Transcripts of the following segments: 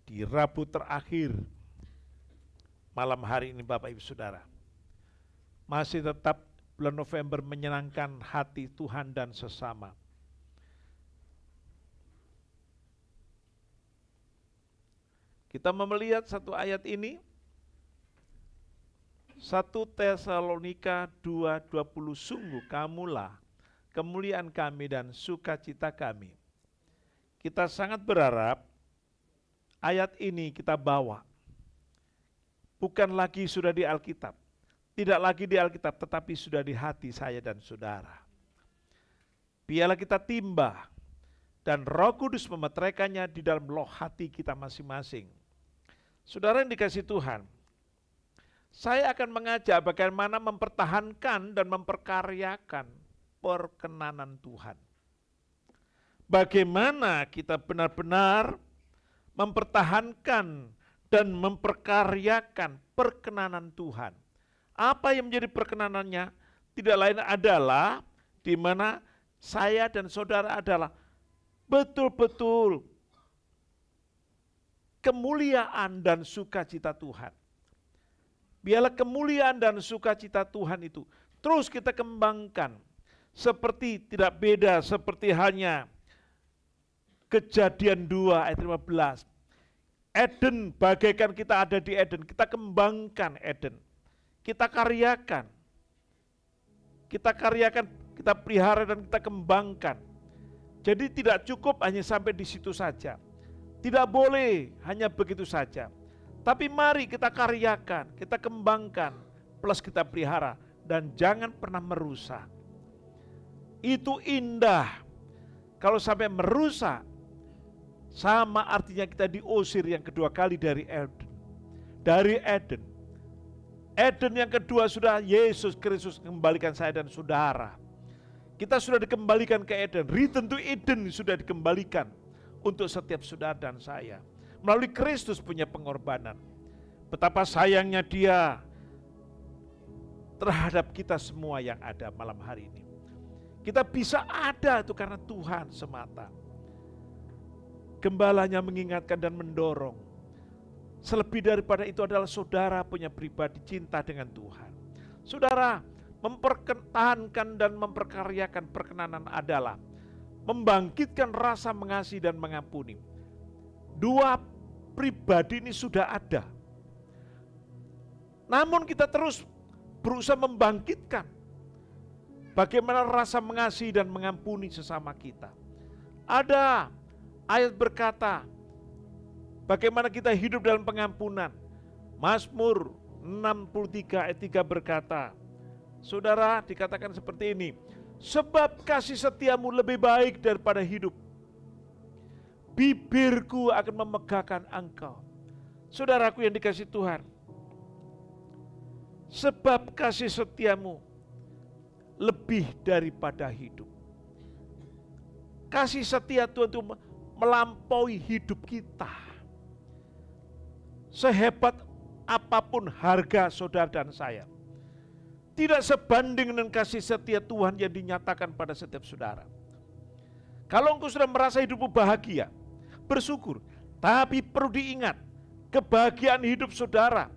di Rabu terakhir malam hari ini Bapak Ibu Saudara. Masih tetap bulan November menyenangkan hati Tuhan dan sesama. Kita melihat satu ayat ini, 1 Tesalonika 2:20, sungguh kamulah kemuliaan kami dan sukacita kami. Kita sangat berharap ayat ini kita bawa. Bukan lagi sudah di Alkitab, tidak lagi di Alkitab, tetapi sudah di hati saya dan saudara. Biarlah kita timba dan Roh Kudus memetraikannya di dalam loh hati kita masing-masing. Saudara yang dikasihi Tuhan, saya akan mengajak bagaimana mempertahankan dan memperkaryakan perkenanan Tuhan. Bagaimana kita benar-benar mempertahankan dan memperkaryakan perkenanan Tuhan. Apa yang menjadi perkenanannya? Tidak lain adalah di mana saya dan saudara adalah betul-betul kemuliaan dan sukacita Tuhan. Biarlah kemuliaan dan sukacita Tuhan itu terus kita kembangkan. Seperti tidak beda seperti hanya Kejadian 2 ayat 15. Eden, bagaikan kita ada di Eden, kita kembangkan Eden. Kita karyakan, kita pelihara dan kita kembangkan. Jadi tidak cukup hanya sampai di situ saja. Tidak boleh hanya begitu saja. Tapi mari kita karyakan, kita kembangkan, plus kita pelihara. Dan jangan pernah merusak. Itu indah. Kalau sampai merusak, sama artinya kita diusir yang kedua kali dari Eden. Dari Eden. Eden yang kedua sudah Yesus Kristus kembalikan saya dan saudara. Kita sudah dikembalikan ke Eden. Return to Eden sudah dikembalikan untuk setiap saudara dan saya. Melalui Kristus punya pengorbanan. Betapa sayangnya Dia terhadap kita semua yang ada malam hari ini. Kita bisa ada itu karena Tuhan semata. Gembalanya mengingatkan dan mendorong. Selebih daripada itu adalah saudara punya pribadi cinta dengan Tuhan. Saudara mempertahankan dan memperkaryakan perkenanan adalah membangkitkan rasa mengasihi dan mengampuni. Dua pribadi ini sudah ada. Namun kita terus berusaha membangkitkan bagaimana rasa mengasihi dan mengampuni sesama kita. Ada ayat berkata, bagaimana kita hidup dalam pengampunan. Mazmur 63 ayat 3 berkata, saudara dikatakan seperti ini, sebab kasih setiamu lebih baik daripada hidup. Bibirku akan memegahkan engkau. Saudaraku yang dikasihi Tuhan, sebab kasih setiamu lebih daripada hidup. Kasih setia Tuhan itu melampaui hidup kita. Sehebat apapun harga saudara dan saya, tidak sebanding dengan kasih setia Tuhan yang dinyatakan pada setiap saudara. Kalau engkau sudah merasa hidupmu bahagia, bersyukur. Tapi perlu diingat, kebahagiaan hidup saudara,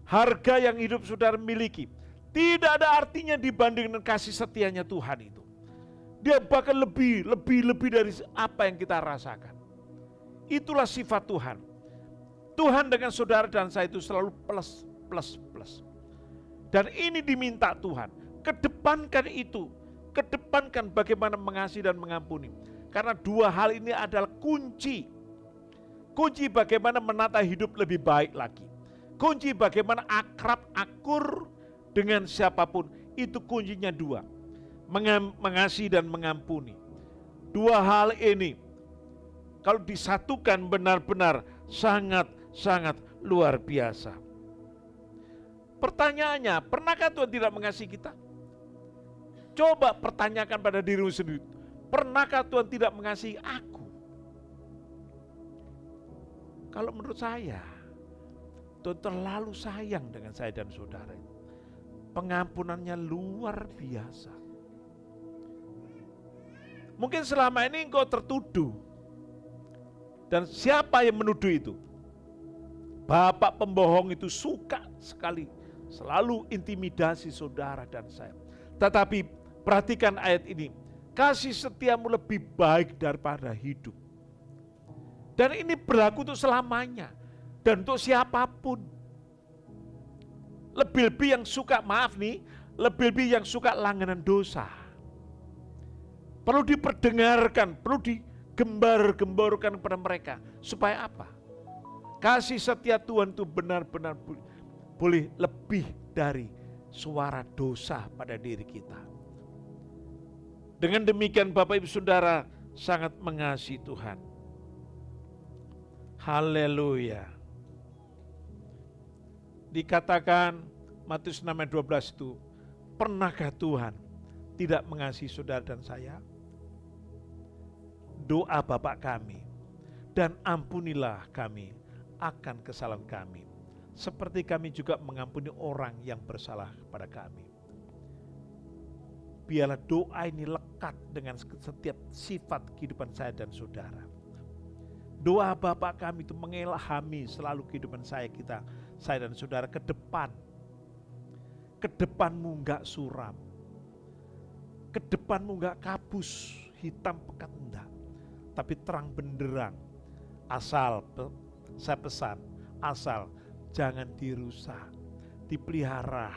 harga yang hidup saudara miliki, tidak ada artinya dibanding dengan kasih setianya Tuhan itu. Dia bahkan lebih dari apa yang kita rasakan. Itulah sifat Tuhan. Tuhan dengan saudara dan saya itu selalu plus. Dan ini diminta Tuhan. Kedepankan itu. Kedepankan bagaimana mengasihi dan mengampuni. Karena dua hal ini adalah kunci. Kunci bagaimana menata hidup lebih baik lagi. Kunci bagaimana akur dengan siapapun. Itu kuncinya dua. Mengasihi dan mengampuni. Dua hal ini kalau disatukan benar-benar sangat luar biasa. Pertanyaannya, pernahkah Tuhan tidak mengasihi kita? Coba pertanyakan pada dirimu sendiri. Pernahkah Tuhan tidak mengasihi aku? Kalau menurut saya, Tuhan terlalu sayang dengan saya dan saudara. Pengampunannya luar biasa. Mungkin selama ini engkau tertuduh. Dan siapa yang menuduh itu? Bapak pembohong itu suka sekali selalu intimidasi saudara dan saya. Tetapi perhatikan ayat ini, kasih setiamu lebih baik daripada hidup. Dan ini berlaku untuk selamanya dan untuk siapapun. Lebih-lebih yang suka, maaf nih, lebih-lebih yang suka langganan dosa. Perlu diperdengarkan, perlu digembar-gemborkan kepada mereka. Supaya apa? Kasih setia Tuhan itu benar-benar boleh lebih dari suara dosa pada diri kita. Dengan demikian Bapak Ibu Saudara sangat mengasihi Tuhan. Haleluya. Dikatakan Matius 6 ayat 12 itu, pernahkah Tuhan tidak mengasihi saudara dan saya? Doa Bapa kami, dan ampunilah kami akan kesalahan kami, seperti kami juga mengampuni orang yang bersalah kepada kami. Biarlah doa ini lekat dengan setiap sifat kehidupan saya dan saudara. Doa Bapa kami itu mengilhami selalu kehidupan saya dan saudara ke depan. Ke depanmu enggak suram, ke depanmu enggak kabus, hitam pekat enggak, tapi terang benderang. Asal saya pesan, asal jangan dirusak, dipelihara.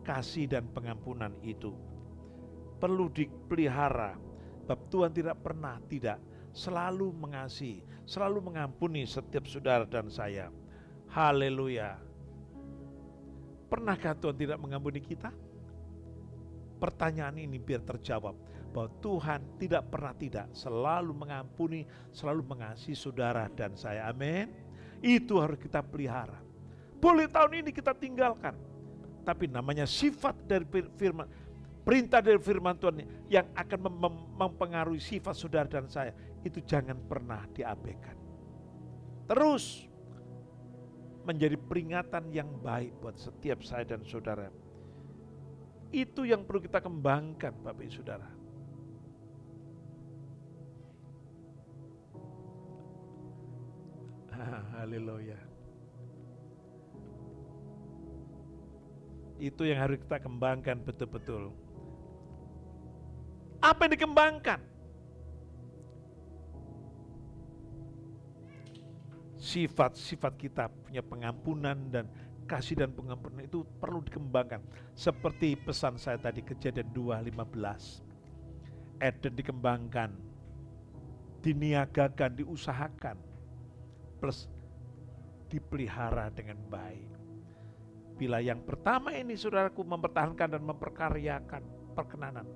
Kasih dan pengampunan itu perlu dipelihara. Sebab Tuhan tidak selalu mengasihi, selalu mengampuni setiap saudara dan saya. Haleluya. Pernahkah Tuhan tidak mengampuni kita? Pertanyaan ini biar terjawab bahwa Tuhan tidak pernah tidak, selalu mengampuni, selalu mengasihi saudara dan saya. Amin. Itu harus kita pelihara. Boleh tahun ini kita tinggalkan, tapi namanya sifat dari firman, perintah dari firman Tuhan yang akan mempengaruhi sifat saudara dan saya, itu jangan pernah diabaikan. Terus menjadi peringatan yang baik buat setiap saya dan saudara. Itu yang perlu kita kembangkan Bapak Ibu Saudara. Haleluya. Itu yang harus kita kembangkan betul-betul. Apa yang dikembangkan? Sifat-sifat kita punya pengampunan dan kasih dan pengampunan itu perlu dikembangkan. Seperti pesan saya tadi, Kejadian 2:15. Eden dikembangkan, diniagakan, diusahakan, plus dipelihara dengan baik. Bila yang pertama ini saudaraku mempertahankan dan memperkaryakan perkenanan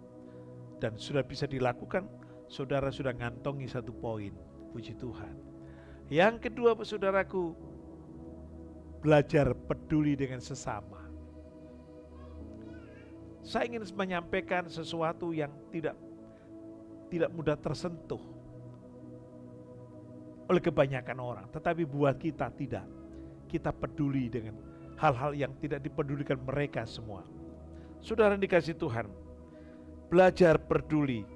dan sudah bisa dilakukan, saudara sudah ngantongi satu poin. Puji Tuhan. Yang kedua saudaraku, belajar peduli dengan sesama. Saya ingin menyampaikan sesuatu yang tidak mudah tersentuh oleh kebanyakan orang, tetapi buat kita tidak. Kita peduli dengan hal-hal yang tidak dipedulikan mereka semua. Saudara dikasih Tuhan, belajar peduli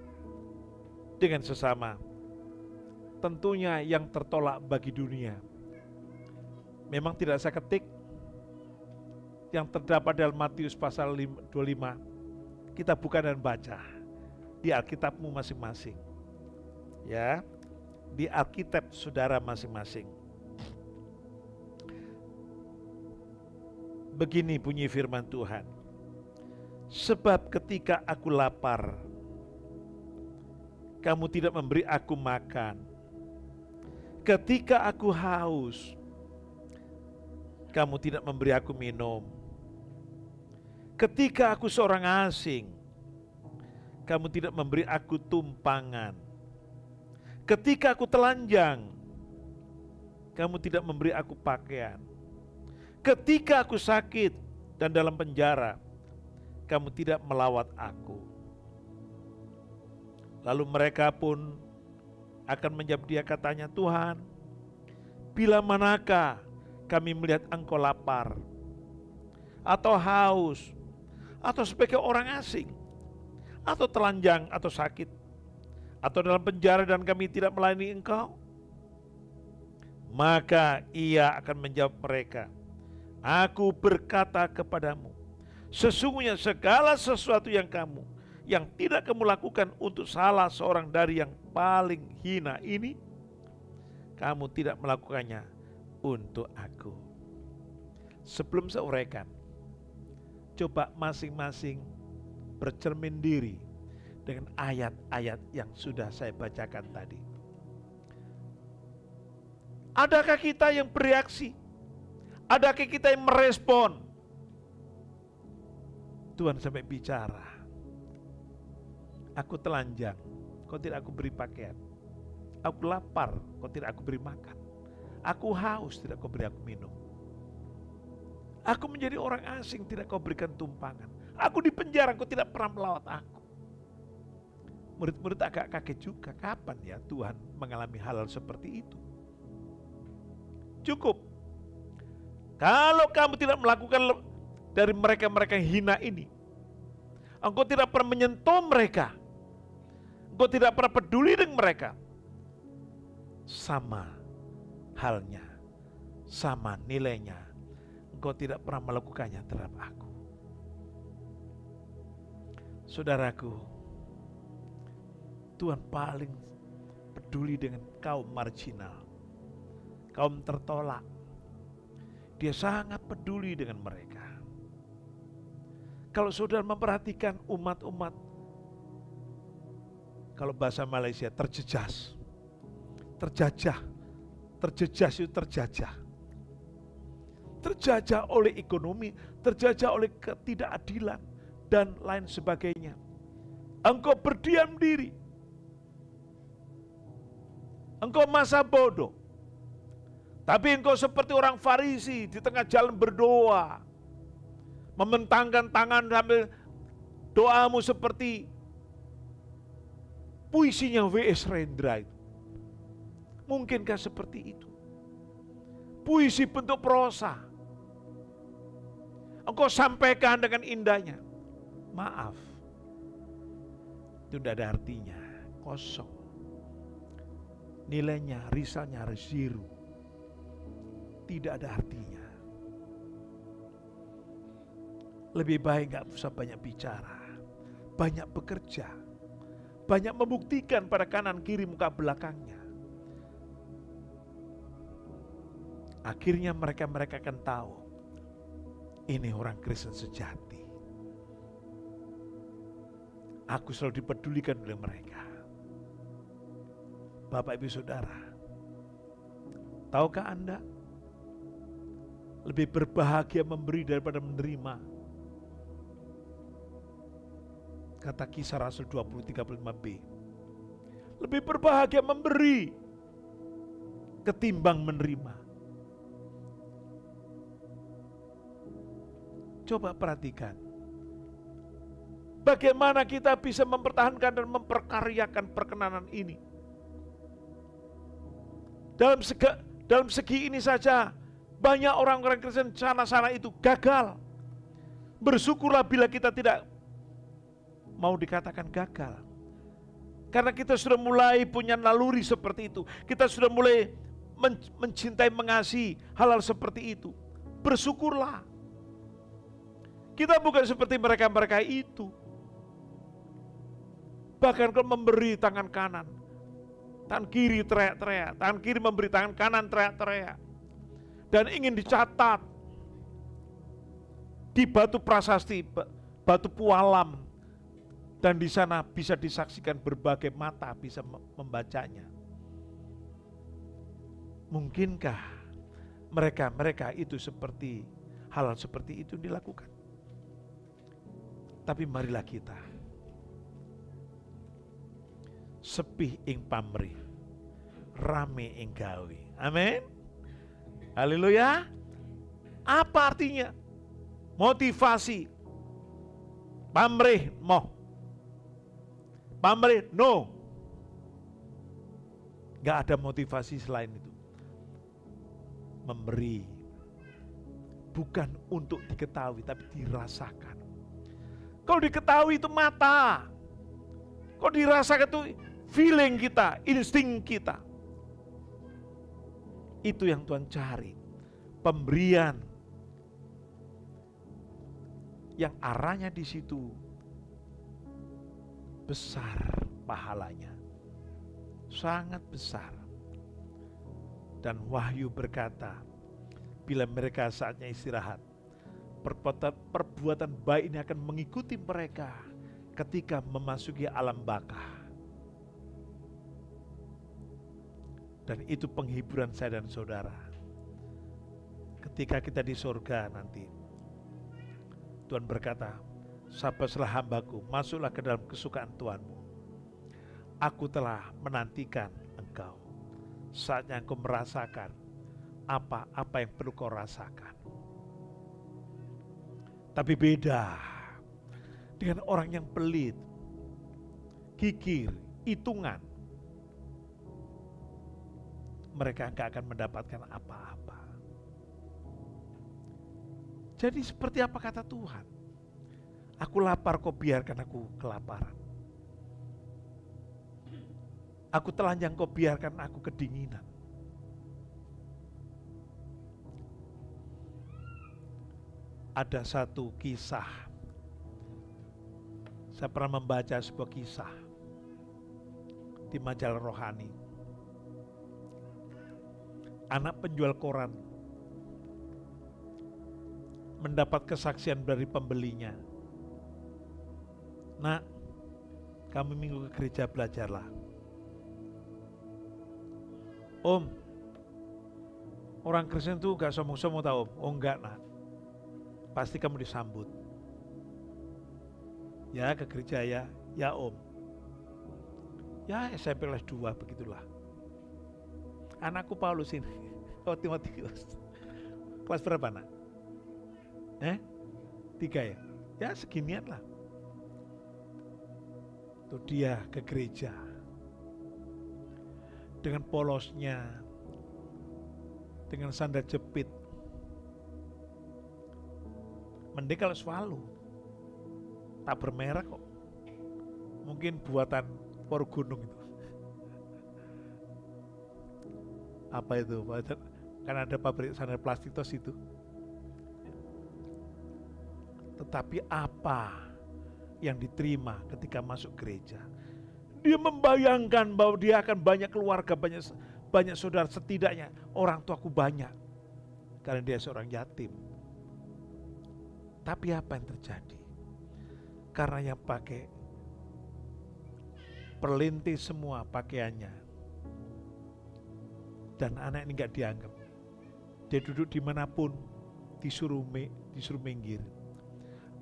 dengan sesama. Tentunya yang tertolak bagi dunia. Memang tidak saya ketik yang terdapat dalam Matius pasal 25. Kita buka dan baca di Alkitabmu masing-masing. Ya, di Alkitab saudara masing-masing. Begini bunyi firman Tuhan. Sebab ketika aku lapar, kamu tidak memberi aku makan. Ketika aku haus, kamu tidak memberi aku minum. Ketika aku seorang asing, kamu tidak memberi aku tumpangan. Ketika aku telanjang, kamu tidak memberi aku pakaian. Ketika aku sakit dan dalam penjara, kamu tidak melawat aku. Lalu mereka pun akan menjawab dia, katanya, Tuhan, bila manakah kami melihat engkau lapar, atau haus, atau sebagai orang asing, atau telanjang, atau sakit, atau dalam penjara dan kami tidak melayani engkau? Maka ia akan menjawab mereka, aku berkata kepadamu, sesungguhnya segala sesuatu yang tidak kamu lakukan untuk salah seorang dari yang paling hina ini, kamu tidak melakukannya untuk aku. Sebelum saya uraikan, coba masing-masing bercermin diri dengan ayat-ayat yang sudah saya bacakan tadi. Adakah kita yang bereaksi? Adakah kita yang merespon? Tuhan sampai bicara, aku telanjang, kau tidak aku beri pakaian. Aku lapar, kau tidak aku beri makan. Aku haus, tidak kau beri aku minum. Aku menjadi orang asing, tidak kau berikan tumpangan. Aku di penjara, kau tidak pernah melawat aku. Murid-murid agak kaget juga, kapan ya Tuhan mengalami hal seperti itu? Cukup. Kalau kamu tidak melakukan dari mereka-mereka yang hina ini, engkau tidak pernah menyentuh mereka, engkau tidak pernah peduli dengan mereka, sama halnya, sama nilainya, engkau tidak pernah melakukannya terhadap aku. Saudaraku, Tuhan paling peduli dengan kaum marginal, kaum tertolak. Dia sangat peduli dengan mereka. Kalau saudara memperhatikan umat-umat, kalau bahasa Malaysia terjejas, terjajah itu terjajah. Terjajah oleh ekonomi, terjajah oleh ketidakadilan, dan lain sebagainya. Engkau berdiam diri. Engkau masa bodoh. Tapi engkau seperti orang Farisi di tengah jalan berdoa, membentangkan tangan sambil doamu seperti puisinya W.S. Rendra itu. Mungkinkah seperti itu? Puisi bentuk prosa. Engkau sampaikan dengan indahnya. Maaf, itu tidak ada artinya, kosong. Nilainya, risalnya zero. Tidak ada artinya. Lebih baik gak usah banyak bicara, banyak bekerja, banyak membuktikan pada kanan kiri muka belakangnya. Akhirnya mereka akan tahu, ini orang Kristen sejati. Aku selalu dipedulikan oleh mereka. Bapak Ibu Saudara, tahukah Anda, lebih berbahagia memberi daripada menerima. Kata Kisah Rasul 20:35b. Lebih berbahagia memberi ketimbang menerima. Coba perhatikan. Bagaimana kita bisa mempertahankan dan memperkaryakan perkenanan ini. Dalam segi ini saja, banyak orang-orang Kristen sana-sana itu gagal. Bersyukurlah bila kita tidak mau dikatakan gagal. Karena kita sudah mulai punya naluri seperti itu. Kita sudah mulai mencintai, mengasihi hal-hal seperti itu. Bersyukurlah. Kita bukan seperti mereka-mereka itu. Bahkan kalau memberi tangan kanan, tangan kiri teriak-teriak, tangan kiri memberi tangan kanan teriak-teriak. Dan ingin dicatat di batu prasasti, batu pualam, dan di sana bisa disaksikan berbagai mata bisa membacanya. Mungkinkah mereka itu seperti hal seperti itu dilakukan? Tapi marilah kita sepih ing pamrih, rame ing gawe. Amin. Haleluya. Apa artinya? Motivasi. Pamrih moh. Pamrih no. Gak ada motivasi selain itu. Memberi. Bukan untuk diketahui tapi dirasakan. Kalau diketahui itu mata. Kalau dirasakan itu feeling kita, insting kita. Itu yang Tuhan cari. Pemberian yang arahnya di situ besar pahalanya. Sangat besar. Dan Wahyu berkata, bila mereka saatnya istirahat, perbuatan baik ini akan mengikuti mereka ketika memasuki alam baka. Dan itu penghiburan saya dan saudara. Ketika kita di surga nanti, Tuhan berkata, "Sabarlah hambaku, masuklah ke dalam kesukaan Tuhanmu. Aku telah menantikan engkau. Saatnya engkau merasakan apa yang perlu kau rasakan." Tapi beda dengan orang yang pelit, kikir, hitungan. Mereka gak akan mendapatkan apa-apa. Jadi seperti apa kata Tuhan? Aku lapar, kau biarkan aku kelaparan. Aku telanjang, kau biarkan aku kedinginan. Ada satu kisah. Saya pernah membaca sebuah kisah di majalah rohani. Anak penjual koran mendapat kesaksian dari pembelinya. "Nak, kamu minggu ke gereja belajarlah." "Om, orang Kristen tuh gak sombong-sombong tau Om." "Oh enggak nak, pasti kamu disambut." "Ya ke gereja ya." "Ya Om." "Ya SMP kelas 2 begitulah." "Anakku Paulus ini." "Oh Timotius." "Kelas berapa nak?" 3 ya? Ya seginian lah. Tuh dia ke gereja dengan polosnya, dengan sandal jepit. Mending kalau selalu tak bermerek kok. Mungkin buatan por gunung itu. Apa itu? Kan ada pabrik sandal plastik tos itu. Tetapi apa yang diterima ketika masuk gereja? Dia membayangkan bahwa dia akan banyak keluarga, banyak saudara, setidaknya orang tuaku banyak. Karena dia seorang yatim. Tapi apa yang terjadi? Karena yang pakai perlintis semua pakaiannya. Dan anak ini gak dianggap. Dia duduk dimanapun, disuruh minggir.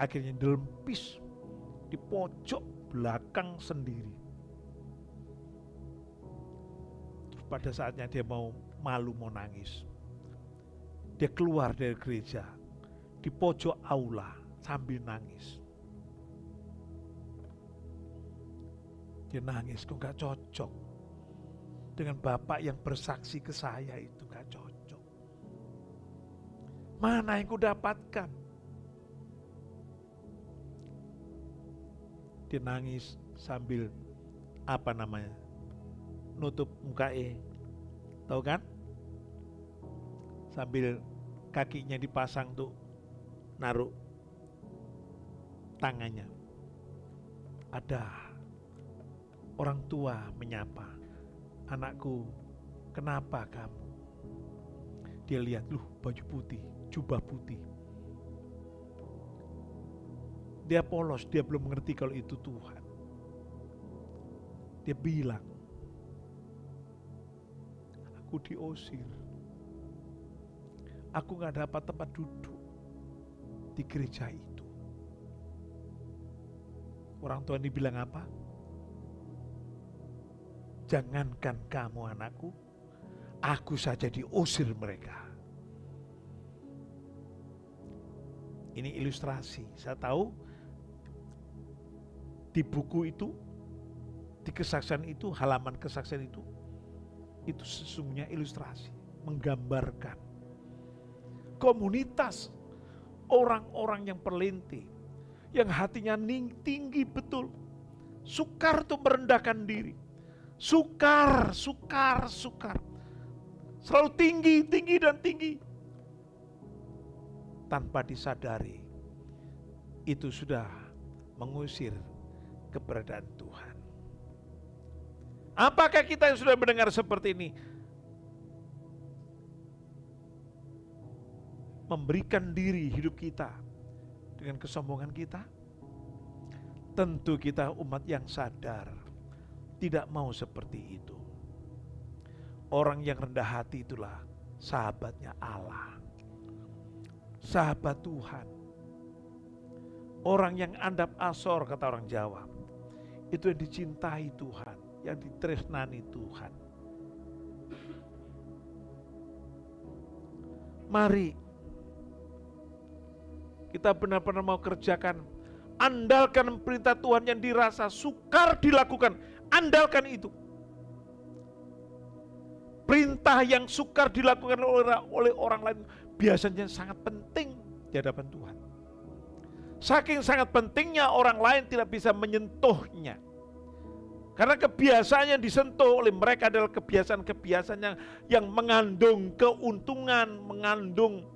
Akhirnya dilempis di pojok belakang sendiri. Terus pada saatnya dia mau malu, mau nangis, dia keluar dari gereja di pojok aula sambil nangis. Dia nangis, kok gak cocok dengan Bapak yang bersaksi ke saya itu, gak cocok. Mana yang ku dapatkan? Dia nangis sambil nutup mukanya, tahu kan? Sambil kakinya dipasang tuh, naruh tangannya. Ada orang tua menyapa, "Anakku, kenapa kamu?" Dia lihat, baju putih, jubah putih. Dia polos, dia belum mengerti kalau itu Tuhan. Dia bilang, "Aku diusir. Aku gak dapat tempat duduk di gereja itu." Orang tua ini bilang apa? "Jangankan kamu anakku, aku saja diusir mereka." Ini ilustrasi. Saya tahu di buku itu, di kesaksian itu, halaman kesaksian itu sesungguhnya ilustrasi, menggambarkan komunitas orang-orang yang perlinti, yang hatinya tinggi betul, sukar untuk merendahkan diri, sukar. Selalu tinggi, tinggi, dan tinggi. Tanpa disadari, itu sudah mengusir keberadaan Tuhan. Apakah kita yang sudah mendengar seperti ini memberikan diri hidup kita dengan kesombongan kita? Tentu kita umat yang sadar tidak mau seperti itu. Orang yang rendah hati itulah sahabatnya Allah, sahabat Tuhan. Orang yang andap asor, kata orang Jawa, itu yang dicintai Tuhan, yang ditresnani Tuhan. Mari kita benar-benar mau kerjakan, andalkan perintah Tuhan yang dirasa sukar dilakukan, andalkan itu. Perintah yang sukar dilakukan oleh orang lain biasanya sangat penting di hadapan Tuhan. Saking sangat pentingnya orang lain tidak bisa menyentuhnya. Karena kebiasaan yang disentuh oleh mereka adalah kebiasaan-kebiasaan yang mengandung keuntungan, mengandung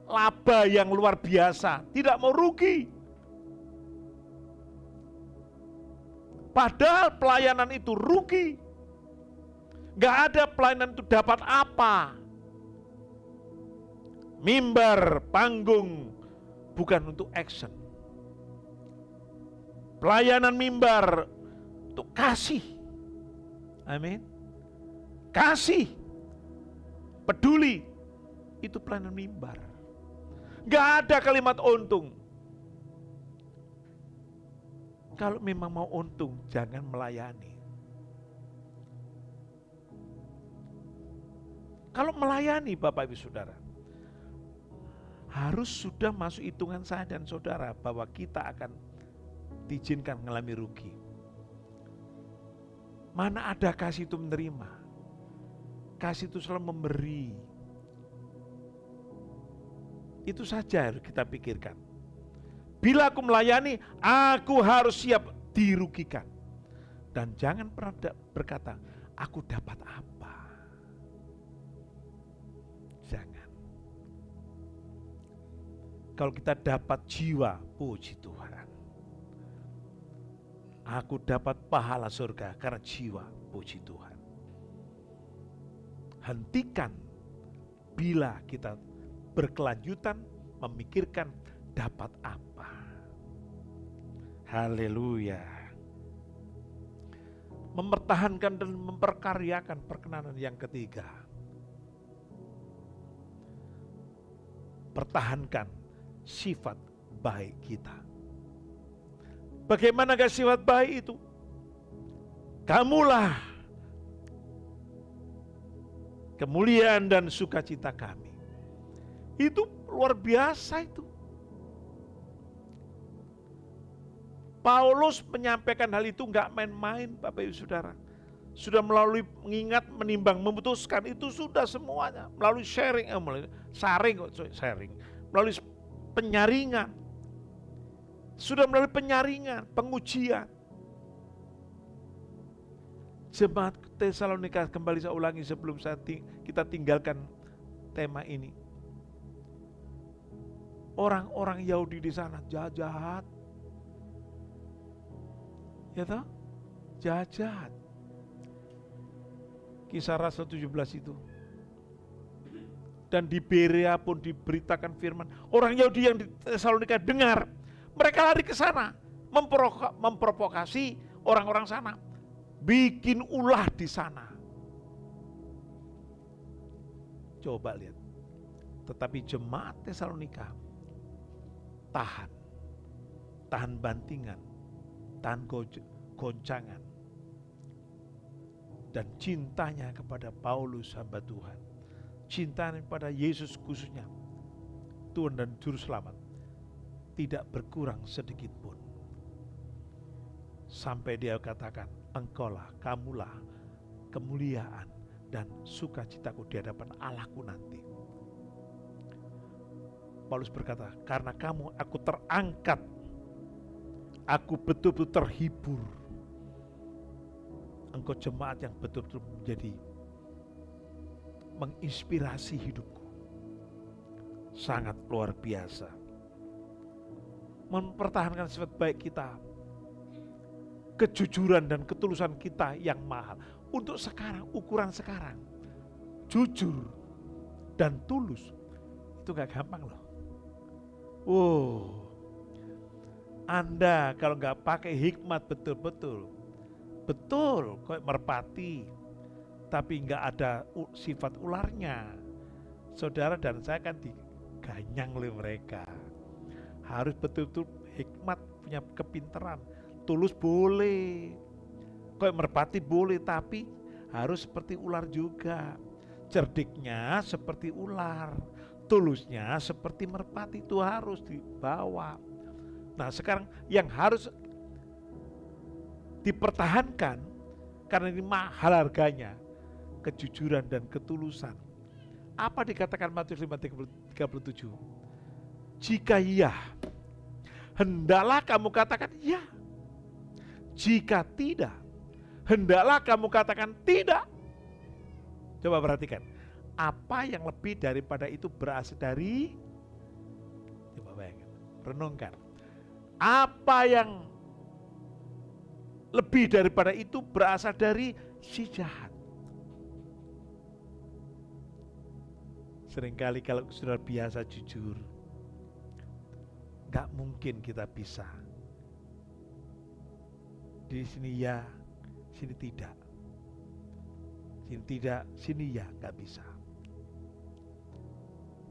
laba yang luar biasa, tidak mau rugi. Padahal pelayanan itu rugi. Gak ada pelayanan itu dapat apa. Mimbar, panggung, bukan untuk action. Pelayanan mimbar untuk kasih. Amin. Kasih, peduli, itu pelayanan mimbar. Gak ada kalimat untung. Kalau memang mau untung, jangan melayani. Kalau melayani Bapak Ibu Saudara, harus sudah masuk hitungan saya dan saudara bahwa kita akan diizinkan mengalami rugi. Mana ada kasih itu menerima. Kasih itu selalu memberi. Itu saja harus kita pikirkan. Bila aku melayani, aku harus siap dirugikan. Dan jangan pernah berkata, aku dapat apa. Jangan. Kalau kita dapat jiwa, puji Tuhan. Aku dapat pahala surga karena jiwa, puji Tuhan. Hentikan bila kita berkelanjutan memikirkan dapat apa. Haleluya. Mempertahankan dan memperkaryakan perkenanan yang ketiga. Pertahankan sifat baik kita. Bagaimanakah sifat baik itu? Kamulah kemuliaan dan sukacita kami. Itu luar biasa itu. Paulus menyampaikan hal itu enggak main-main Bapak Ibu Saudara. Sudah melalui mengingat, menimbang, memutuskan, itu sudah semuanya. Melalui sharing, melalui penyaringan. Sudah melalui penyaringan, pengujian. Jemaat Tesalonika, kembali saya ulangi sebelum kita tinggalkan tema ini. Orang-orang Yahudi di sana jahat. Ya toh? Jahat. Kisah Rasul 17 itu. Dan di Berea pun diberitakan firman. Orang Yahudi yang di Tesalonika dengar. Mereka lari ke sana. Memprovokasi orang-orang sana. Bikin ulah di sana. Coba lihat. Tetapi jemaat Tesalonika tahan. Tahan bantingan. Tahan goncangan. Dan cintanya kepada Paulus hamba Tuhan. Cintanya kepada Yesus khususnya. Tuhan dan Juru Selamat. Tidak berkurang sedikit pun. Sampai dia katakan, engkaulah, kamulah kemuliaan dan sukacitaku di hadapan Allahku nanti. Paulus berkata, karena kamu aku terangkat. Aku betul-betul terhibur. Engkau jemaat yang betul-betul menjadi menginspirasi hidupku. Sangat luar biasa. Mempertahankan sifat baik kita, kejujuran dan ketulusan kita yang mahal. Untuk sekarang, ukuran sekarang, jujur dan tulus, itu gak gampang loh. Anda kalau gak pakai hikmat betul, kayak merpati, tapi gak ada sifat ularnya, saudara dan saya kan diganyang oleh mereka. Harus betul-betul hikmat, punya kepintaran. Tulus boleh, kayak merpati boleh, tapi harus seperti ular juga. Cerdiknya seperti ular, tulusnya seperti merpati, itu harus dibawa. Nah sekarang yang harus dipertahankan, karena ini mahal harganya, kejujuran dan ketulusan. Apa dikatakan Matius 5:37? Jika iya, hendaklah kamu katakan iya. Jika tidak, hendaklah kamu katakan tidak. Coba perhatikan, apa yang lebih daripada itu berasal dari, coba bayangkan, renungkan. Apa yang lebih daripada itu berasal dari si jahat. Seringkali kalau sudah biasa jujur, gak mungkin kita bisa. Di sini ya, sini tidak. Sini tidak, sini ya, gak bisa.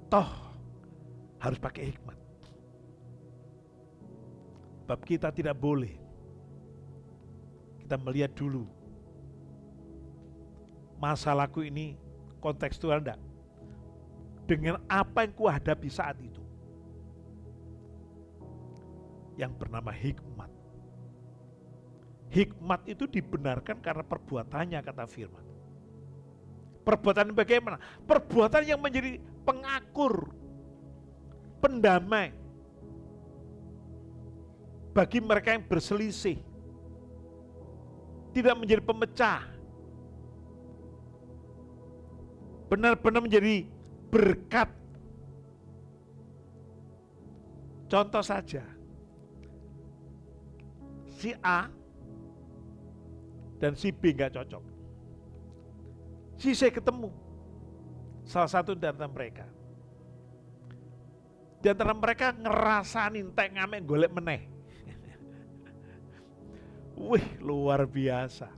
Toh harus pakai hikmat. Bab kita tidak boleh. Kita melihat dulu, masalahku ini kontekstual enggak? Dengan apa yang kuhadapi saat itu. Yang bernama hikmat. Hikmat itu dibenarkan karena perbuatannya, kata firman. Perbuatan bagaimana? Perbuatan yang menjadi pengakur, pendamai bagi mereka yang berselisih. Tidak menjadi pemecah. Benar-benar menjadi berkat. Contoh saja, si A dan si B gak cocok. Si C ketemu salah satu di antara mereka. Di antara mereka ngerasain tek ngamek golek meneh. Wih, luar biasa.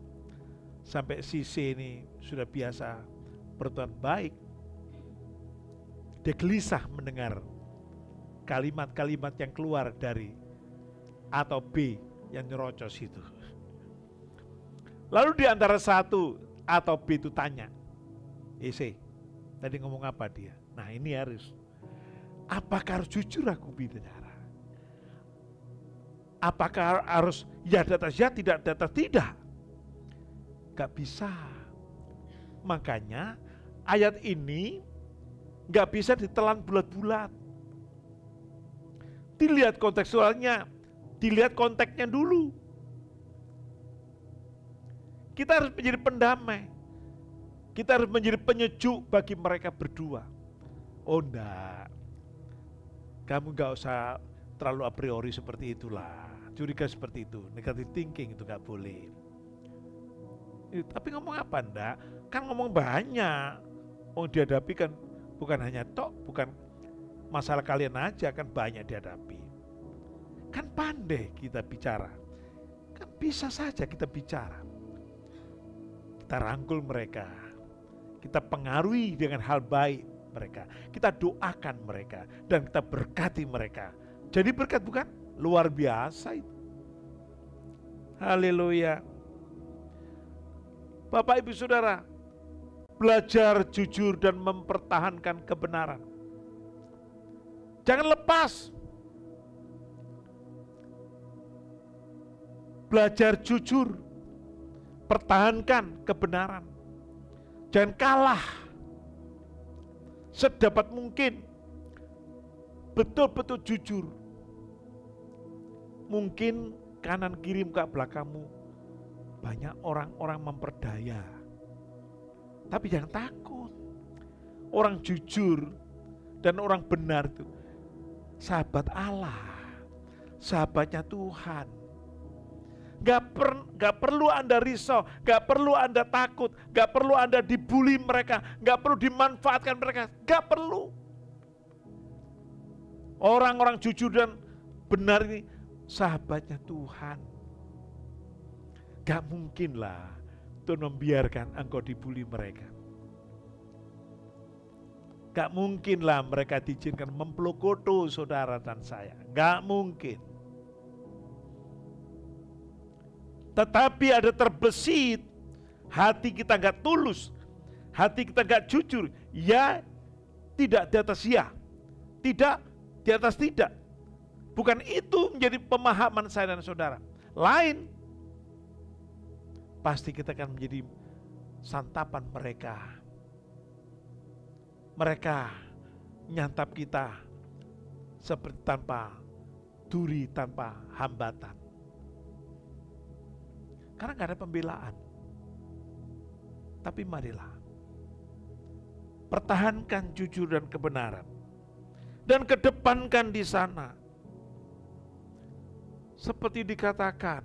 Sampai si C ini sudah biasa berbuat baik. Dia gelisah mendengar kalimat-kalimat yang keluar dari A atau B yang nyerocos itu. Lalu di antara satu atau B itu tanya, C, tadi ngomong apa dia? Nah ini harus, apakah harus jujur aku bicara? Apakah harus ya di atas ya, tidak di atas tidak? Gak bisa. Makanya ayat ini gak bisa ditelan bulat-bulat. Dilihat kontekstualnya, dilihat konteksnya dulu. Kita harus menjadi pendamai. Kita harus menjadi penyejuk bagi mereka berdua. Oh enggak, kamu gak usah terlalu a priori seperti itulah. Curiga seperti itu, negative thinking itu gak boleh. Tapi ngomong apa enggak? Kan ngomong banyak. Oh dihadapi kan bukan hanya bukan masalah kalian aja, kan banyak dihadapi. Kan pandai kita bicara. Kan bisa saja kita bicara. Kita rangkul mereka, kita pengaruhi dengan hal baik mereka, kita doakan mereka, dan kita berkati mereka. Jadi berkat bukan? Luar biasa itu. Haleluya. Bapak Ibu Saudara, belajar jujur dan mempertahankan kebenaran. Jangan lepas. Belajar jujur. Pertahankan kebenaran. Jangan kalah. Sedapat mungkin. Betul-betul jujur. Mungkin kanan kiri muka belakangmu banyak orang-orang memperdaya. Tapi jangan takut. orang jujur dan orang benar itu sahabat Allah, sahabatnya Tuhan. Gak perlu Anda risau, gak perlu Anda takut, gak perlu Anda dibully mereka, gak perlu dimanfaatkan mereka, gak perlu. Orang-orang jujur dan benar ini sahabatnya Tuhan. Gak mungkinlah Tuhan membiarkan engkau dibully mereka. Gak mungkinlah mereka diizinkan mempeluk kutu saudara dan saya. Gak mungkin. Tetapi ada terbesit, hati kita gak tulus, hati kita gak jujur, ya tidak di atas ya, tidak di atas tidak. Bukan itu menjadi pemahaman saya dan saudara. Lain, pasti kita akan menjadi santapan mereka. Mereka nyantap kita seperti tanpa duri, tanpa hambatan. Karena gak ada pembelaan. Tapi marilah pertahankan jujur dan kebenaran dan kedepankan di sana. Seperti dikatakan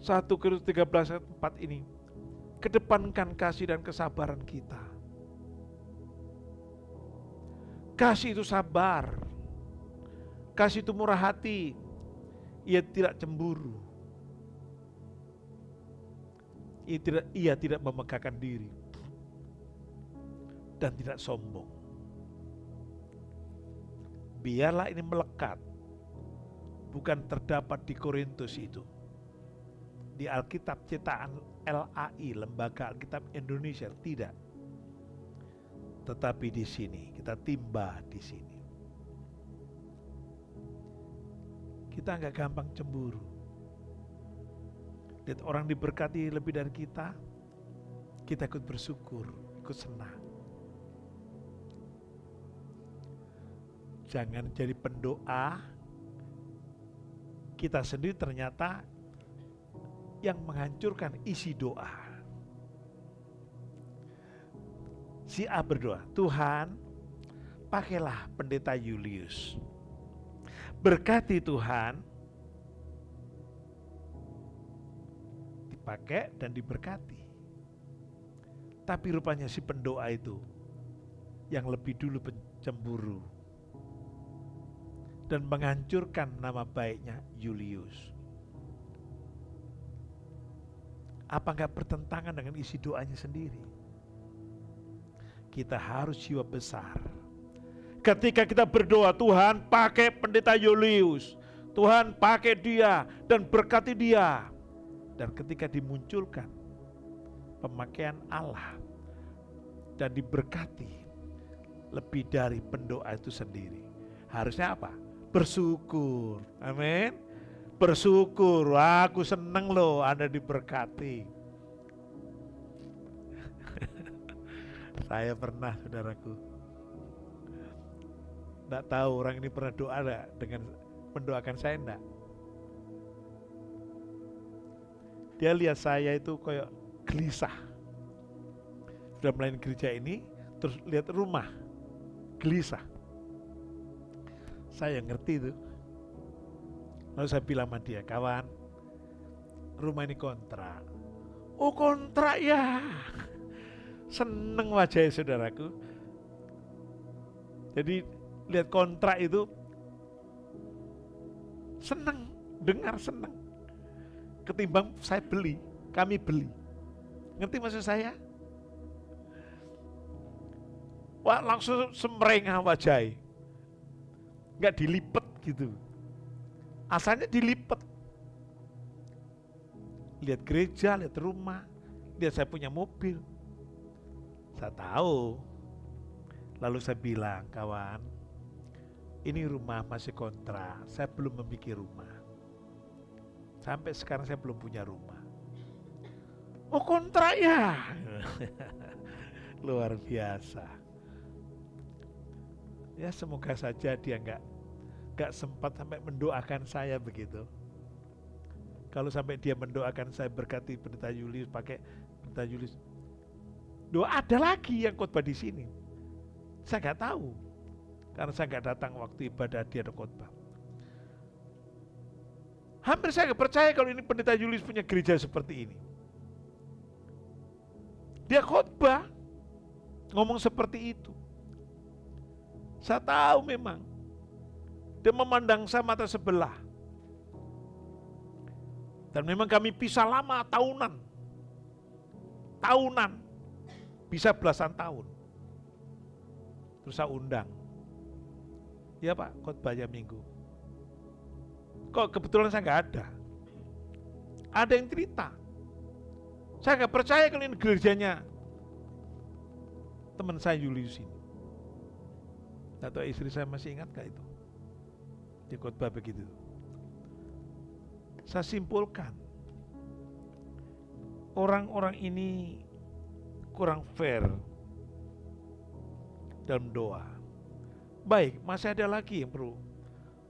1 Korintus 13 ayat 4 ini, kedepankan kasih dan kesabaran kita. Kasih itu sabar, kasih itu murah hati, ia tidak cemburu, ia tidak memegahkan diri, dan tidak sombong. Biarlah ini melekat, bukan terdapat di Korintus itu, di Alkitab cetakan LAI, Lembaga Alkitab Indonesia, tidak. Tetapi di sini, kita timba di sini. Kita nggak gampang cemburu. Lihat orang diberkati lebih dari kita ikut bersyukur, ikut senang. Jangan jadi pendoa, kita sendiri ternyata yang menghancurkan isi doa. Si A berdoa, Tuhan, pakailah pendeta Julius. Berkati Tuhan, dipakai dan diberkati. Tapi rupanya si pendoa itu yang lebih dulu pencemburu dan menghancurkan nama baiknya Julius. Apa enggak bertentangan dengan isi doanya sendiri? Kita harus jiwa besar. Ketika kita berdoa, Tuhan pakai pendeta Julius, Tuhan pakai dia dan berkati dia. Dan ketika dimunculkan pemakaian Allah dan diberkati lebih dari pendoa itu sendiri, harusnya apa? Bersyukur. Amin. Bersyukur. Wah, aku seneng loh Anda diberkati. Saya pernah, saudaraku, tidak tahu orang ini pernah doa enggak dengan mendoakan saya enggak. Dia lihat saya itu kayak gelisah. Sudah melayani gereja ini, terus lihat rumah, gelisah. Saya ngerti itu. Lalu saya bilang sama dia, kawan, rumah ini kontrak. Oh, kontrak ya. Seneng wajahnya, saudaraku. Jadi lihat kontrak itu seneng, dengar seneng. Ketimbang saya beli, kami beli. Ngerti maksud saya? Wah, langsung semerengah wajahnya. Nggak dilipet gitu. Asalnya dilipet. Lihat gereja, lihat rumah, lihat saya punya mobil. Saya tahu. Lalu saya bilang, kawan, ini rumah masih kontrak, saya belum memiliki rumah. Sampai sekarang saya belum punya rumah. Oh, kontrak ya? Luar biasa. Ya, semoga saja dia nggak sempat sampai mendoakan saya begitu. Kalau sampai dia mendoakan saya berkati Pendeta Julius, pakai Pendeta Julius. Doa ada lagi yang khotbah di sini. Saya nggak tahu, karena saya nggak datang waktu ibadah dia ada khotbah. Hampir saya nggak percaya kalau ini Pendeta Julius punya gereja seperti ini. Dia khotbah, ngomong seperti itu. Saya tahu memang, dia memandang saya mata sebelah. Dan memang kami pisah lama, tahunan, bisa belasan tahun. Terus saya undang, ya Pak, khotbahnya minggu. Kok kebetulan saya nggak ada. Ada yang cerita. Saya nggak percaya kalau ini gerejanya teman saya Julius ini. Atau istri saya masih ingat gak itu? Di khotbah begitu. Saya simpulkan, orang-orang ini kurang fair dalam doa. Baik, masih ada lagi yang perlu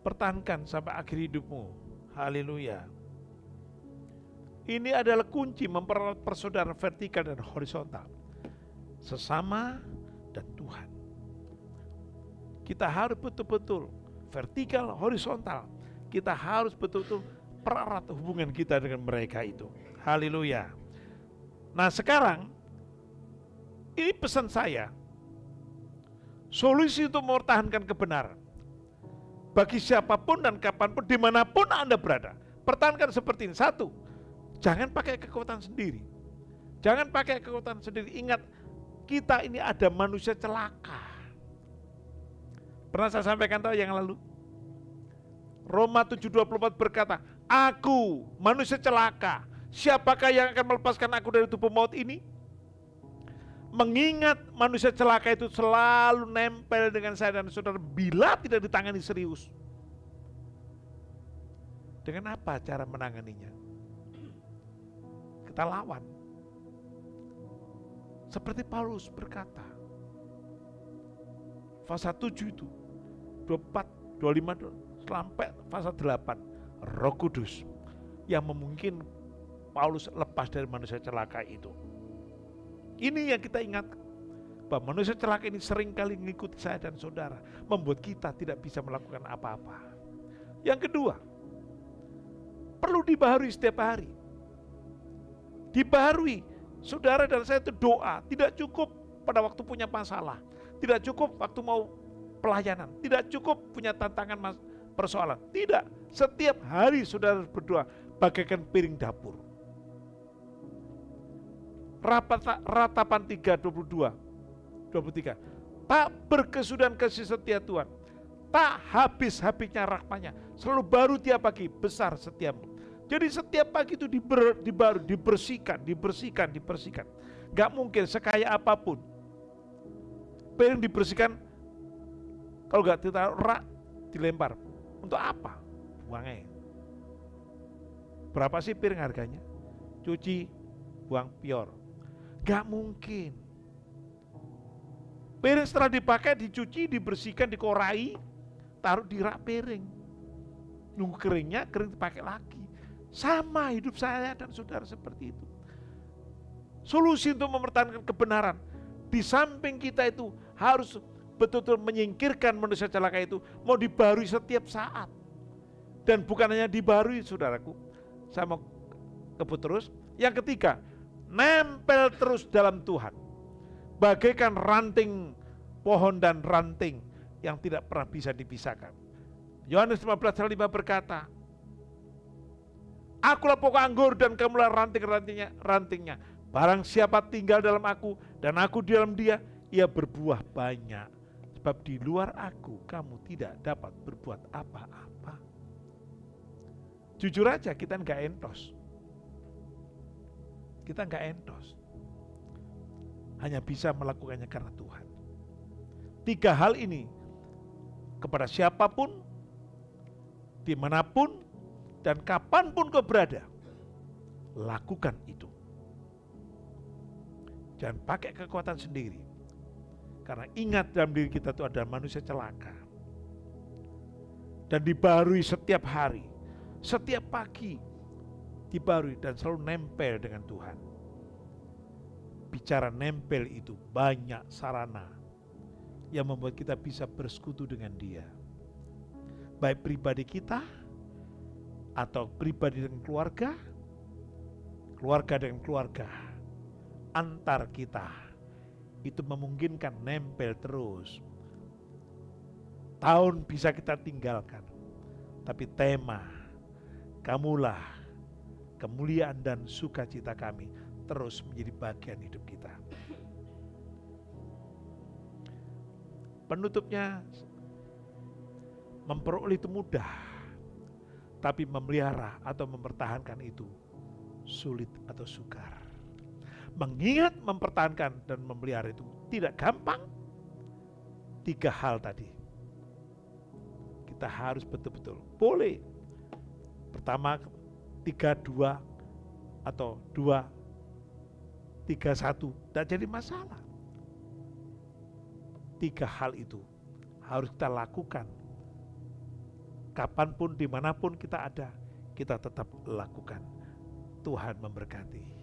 pertahankan sampai akhir hidupmu. Haleluya. Ini adalah kunci mempererat persaudaraan vertikal dan horizontal, sesama dan Tuhan. Kita harus betul-betul vertikal, horizontal. Kita harus betul-betul pererat hubungan kita dengan mereka itu. Haleluya. Nah sekarang, ini pesan saya. Solusi untuk mempertahankan kebenaran. Bagi siapapun dan kapanpun, dimanapun Anda berada. Pertahankan seperti ini. Satu, jangan pakai kekuatan sendiri. Jangan pakai kekuatan sendiri. Ingat, kita ini ada manusia celaka. Pernah saya sampaikan tahu yang lalu? Roma 7:24 berkata, aku manusia celaka, siapakah yang akan melepaskan aku dari tubuh maut ini? Mengingat manusia celaka itu selalu nempel dengan saya dan saudara bila tidak ditangani serius. Dengan apa cara menanganinya? Kita lawan. Seperti Paulus berkata, fase 7 itu, 24, 25, sampai fase 8, Roh Kudus yang memungkinkan Paulus lepas dari manusia celaka itu. Ini yang kita ingat, bahwa manusia celaka ini sering kali mengikuti saya dan saudara, membuat kita tidak bisa melakukan apa-apa. Yang kedua, perlu dibaharui setiap hari. Dibaharui, saudara dan saya itu doa, tidak cukup pada waktu punya masalah, tidak cukup waktu mau pelayanan, tidak cukup punya tantangan persoalan. Tidak, setiap hari saudara berdoa bagaikan piring dapur. Ratapan 3:22-23. Tak berkesudahan kasih setia Tuhan, tak habis-habisnya rahmatnya, selalu baru tiap pagi, besar setiamu. Jadi setiap pagi itu dibersihkan. Gak mungkin sekaya apapun piring dibersihkan, kalau gak ditaruh rak, dilempar. Untuk apa? Buangnya. Berapa sih piring harganya? Cuci, buang pior. Gak mungkin. Piring setelah dipakai, dicuci, dibersihkan, dikorai, taruh di rak piring. Nunggu keringnya, kering dipakai lagi. Sama hidup saya dan saudara seperti itu. Solusi untuk mempertahankan kebenaran, di samping kita itu harus betul-betul menyingkirkan manusia celaka itu, mau dibarui setiap saat. Dan bukan hanya dibarui, saudaraku, saya mau kebut terus. Yang ketiga, nempel terus dalam Tuhan, bagaikan ranting pohon dan ranting yang tidak pernah bisa dipisahkan. Yohanes 15:5 berkata, akulah pokok anggur dan kamulah rantingnya. Barang siapa tinggal dalam aku dan aku di dalam dia, ia berbuah banyak. Sebab di luar aku kamu tidak dapat berbuat apa-apa. Jujur aja, kita enggak entos. Kita enggak entos. Hanya bisa melakukannya karena Tuhan. 3 hal ini, kepada siapapun, dimanapun, dan kapanpun kau berada, lakukan itu. Jangan pakai kekuatan sendiri. Karena ingat, dalam diri kita itu ada manusia celaka. Dan dibarui setiap hari, setiap pagi. dibarui dan selalu nempel dengan Tuhan. Bicara nempel itu banyak sarana yang membuat kita bisa bersekutu dengan Dia. Baik pribadi kita atau pribadi dengan keluarga, keluarga dengan keluarga, antar kita. Itu memungkinkan nempel terus. Tahun bisa kita tinggalkan, tapi tema, kamulah kemuliaan dan sukacita kami, terus menjadi bagian hidup kita. Penutupnya, memperoleh itu mudah, tapi memelihara atau mempertahankan itu sulit atau sukar. Mengingat, mempertahankan, dan memelihara itu tidak gampang. 3 hal tadi. Kita harus betul-betul boleh. Pertama, 3-2 atau 2-3-1, tidak jadi masalah. 3 hal itu harus kita lakukan. Kapanpun, dimanapun kita ada, kita tetap lakukan. Tuhan memberkati.